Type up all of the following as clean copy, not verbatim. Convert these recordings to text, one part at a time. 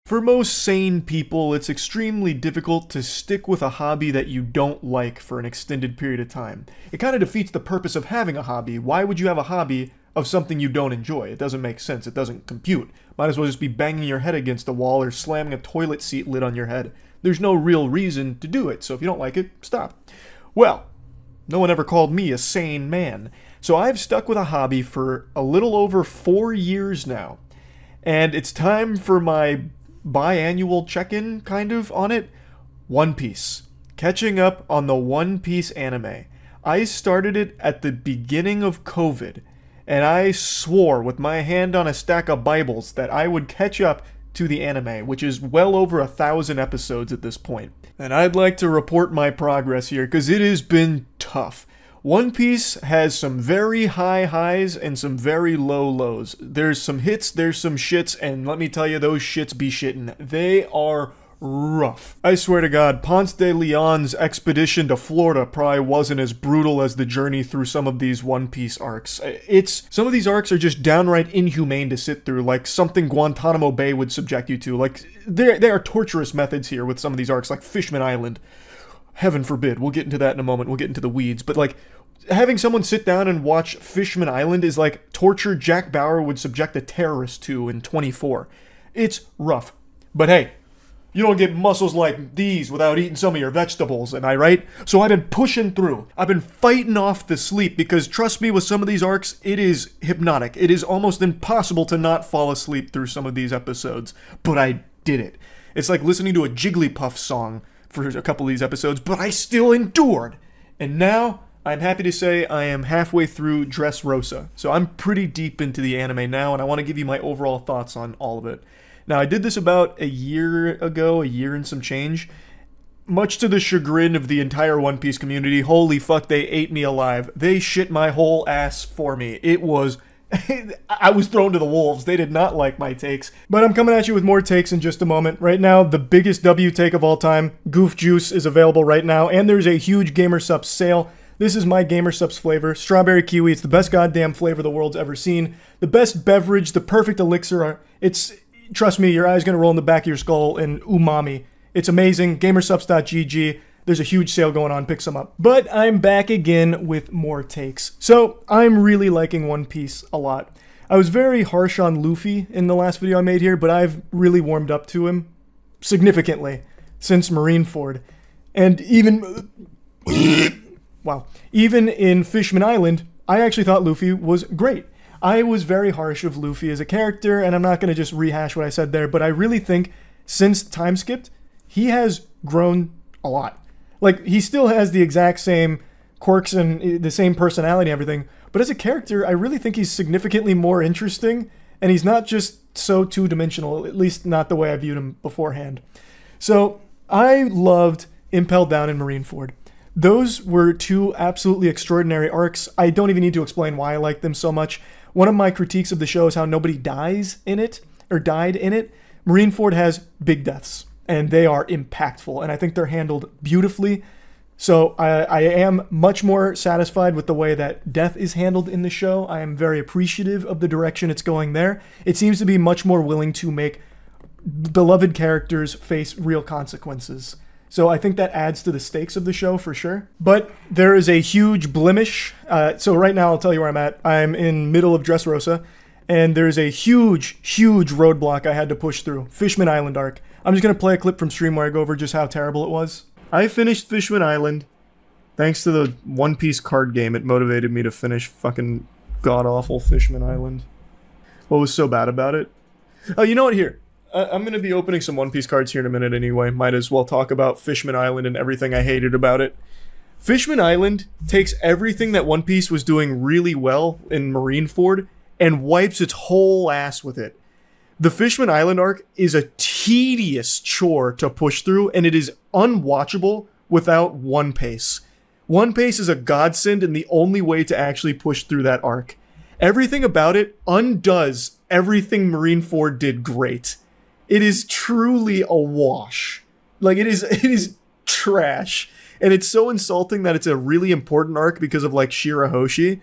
For most sane people, it's extremely difficult to stick with a hobby that you don't like for an extended period of time. It kind of defeats the purpose of having a hobby. Why would you have a hobby of something you don't enjoy? It doesn't make sense. It doesn't compute. Might as well just be banging your head against a wall or slamming a toilet seat lid on your head. There's no real reason to do it, so if you don't like it, stop. Well, no one ever called me a sane man. So I've stuck with a hobby for a little over 4 years now. And it's time for my biannual check-in, kind of, on it. One Piece. Catching up on the One Piece anime. I started it at the beginning of COVID, and I swore with my hand on a stack of Bibles that I would catch up to the anime, which is well over 1,000 episodes at this point. And I'd like to report my progress here, because it has been tough. One Piece has some very high highs and some very low lows. There's some hits, there's some shits, and let me tell you, those shits be shittin'. They are rough. I swear to God, Ponce de Leon's expedition to Florida probably wasn't as brutal as the journey through some of these One Piece arcs. Some of these arcs are just downright inhumane to sit through, like something Guantanamo Bay would subject you to. Like, there are torturous methods here with some of these arcs, like Fishman Island. Heaven forbid, we'll get into that in a moment, we'll get into the weeds, but like, having someone sit down and watch Fishman Island is like torture Jack Bauer would subject a terrorist to in 24. It's rough. But hey, you don't get muscles like these without eating some of your vegetables, am I right? So I've been pushing through. I've been fighting off the sleep because trust me, with some of these arcs, it is hypnotic. It is almost impossible to not fall asleep through some of these episodes. But I did it. It's like listening to a Jigglypuff song for a couple of these episodes, but I still endured. And now, I'm happy to say I am halfway through Dressrosa. So I'm pretty deep into the anime now, and I want to give you my overall thoughts on all of it. Now, I did this about a year ago, a year and some change. Much to the chagrin of the entire One Piece community, holy fuck, they ate me alive. They shit my whole ass for me. It was... I was thrown to the wolves. They did not like my takes. But I'm coming at you with more takes in just a moment. Right now, the biggest W take of all time, Goof Juice, is available right now, and there's a huge GamerSupps sale. This is my GamerSupps flavor, strawberry kiwi. It's the best goddamn flavor the world's ever seen. The best beverage, the perfect elixir. Trust me, your eye's gonna roll in the back of your skull in umami. It's amazing. Gamersupps.gg. There's a huge sale going on, pick some up. But I'm back again with more takes. So, I'm really liking One Piece a lot. I was very harsh on Luffy in the last video I made here, but I've really warmed up to him significantly since Marineford. And even... wow. Even in Fishman Island, I actually thought Luffy was great. I was very harsh of Luffy as a character, and I'm not going to just rehash what I said there, but I really think since Time Skipped, he has grown a lot. Like, he still has the exact same quirks and the same personality and everything, but as a character, I really think he's significantly more interesting, and he's not just so two-dimensional, at least not the way I viewed him beforehand. So, I loved Impel Down and Marineford. Those were two absolutely extraordinary arcs. I don't even need to explain why I like them so much. One of my critiques of the show is how nobody dies in it, or died in it. Marineford has big deaths, and they are impactful, and I think they're handled beautifully. So I am much more satisfied with the way that death is handled in the show. I am very appreciative of the direction it's going there. It seems to be much more willing to make beloved characters face real consequences. So I think that adds to the stakes of the show for sure. But there is a huge blemish. So right now I'll tell you where I'm at. I'm in middle of Dressrosa, and there's a huge, huge roadblock I had to push through. Fishman Island arc. I'm just going to play a clip from stream where I go over just how terrible it was. I finished Fishman Island. Thanks to the One Piece card game, it motivated me to finish fucking god-awful Fishman Island. What was so bad about it? Oh, you know what? Here. I'm going to be opening some One Piece cards here in a minute anyway. Might as well talk about Fishman Island and everything I hated about it. Fishman Island takes everything that One Piece was doing really well in Marineford and wipes its whole ass with it. The Fishman Island arc is a tedious chore to push through, and it is unwatchable without One Piece. One Piece is a godsend and the only way to actually push through that arc. Everything about it undoes everything Marineford did great. It is truly a wash. Like, it is trash. And it's so insulting that it's a really important arc because of, like, Shirahoshi.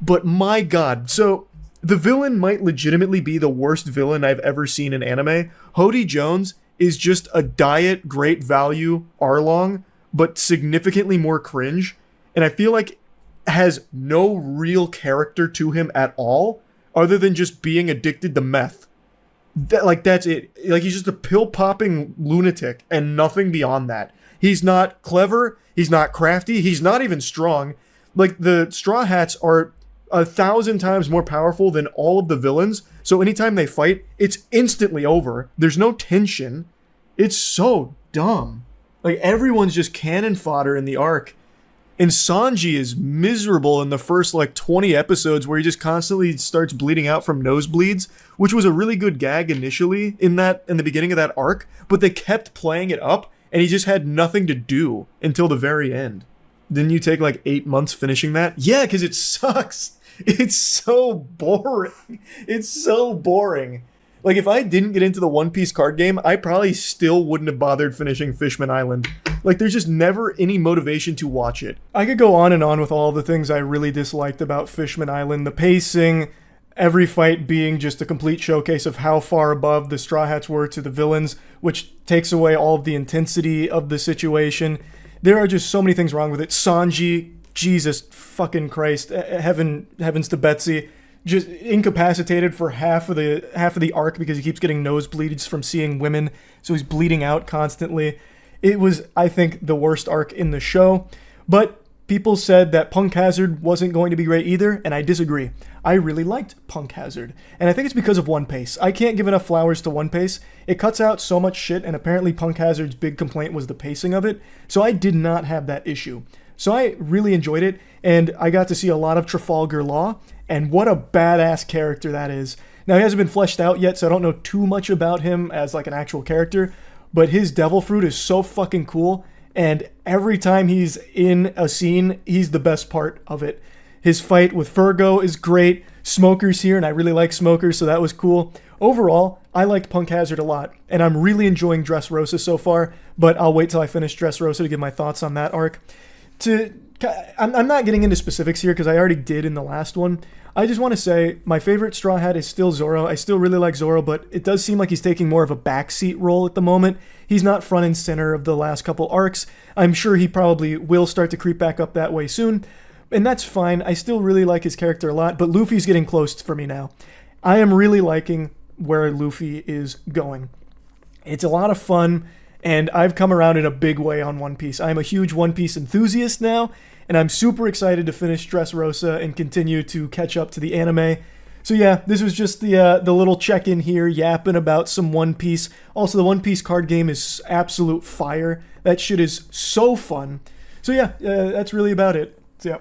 But my god. So, The villain might legitimately be the worst villain I've ever seen in anime. Hody Jones is just a diet, great value Arlong, but significantly more cringe. And I feel like has no real character to him at all, other than just being addicted to meth. That's it. Like, he's just a pill-popping lunatic, and nothing beyond that. He's not clever, he's not crafty, he's not even strong. Like, the Straw Hats are 1,000 times more powerful than all of the villains, so anytime they fight, it's instantly over. There's no tension. It's so dumb. Like, everyone's just cannon fodder in the arc. And Sanji is miserable in the first, like, 20 episodes where he just constantly starts bleeding out from nosebleeds, which was a really good gag initially in the beginning of that arc, but they kept playing it up, and he just had nothing to do until the very end. Didn't you take, like, 8 months finishing that? Yeah, because it sucks. It's so boring. It's so boring. Like, if I didn't get into the One Piece card game, I probably still wouldn't have bothered finishing Fishman Island. Like, there's just never any motivation to watch it. I could go on and on with all the things I really disliked about Fishman Island. The pacing, every fight being just a complete showcase of how far above the Straw Hats were to the villains, which takes away all of the intensity of the situation. There are just so many things wrong with it. Sanji, Jesus fucking Christ, heavens to Betsy, just incapacitated for half of the arc because he keeps getting nosebleeds from seeing women, so he's bleeding out constantly. It was, I think, the worst arc in the show, but people said that Punk Hazard wasn't going to be great either, and I disagree. I really liked Punk Hazard, and I think it's because of One Piece. I can't give enough flowers to One Piece. It cuts out so much shit, and apparently Punk Hazard's big complaint was the pacing of it, so I did not have that issue. So I really enjoyed it, and I got to see a lot of Trafalgar Law, and what a badass character that is. Now, he hasn't been fleshed out yet, so I don't know too much about him as like an actual character, but his Devil Fruit is so fucking cool, and every time he's in a scene, he's the best part of it. His fight with Fergo is great. Smoker's here, and I really like Smoker, so that was cool. Overall, I liked Punk Hazard a lot, and I'm really enjoying Dressrosa so far, but I'll wait till I finish Dressrosa to give my thoughts on that arc. I'm not getting into specifics here because I already did in the last one. I just want to say my favorite Straw Hat is still Zoro. I still really like Zoro, but it does seem like he's taking more of a backseat role at the moment. He's not front and center of the last couple arcs. I'm sure he probably will start to creep back up that way soon, and that's fine. I still really like his character a lot, but Luffy's getting close for me now. I am really liking where Luffy is going. It's a lot of fun, and I've come around in a big way on One Piece. I'm a huge One Piece enthusiast now, and I'm super excited to finish Dressrosa and continue to catch up to the anime. So yeah, this was just the little check-in here, yapping about some One Piece. Also, the One Piece card game is absolute fire. That shit is so fun. So yeah, that's really about it. So yeah.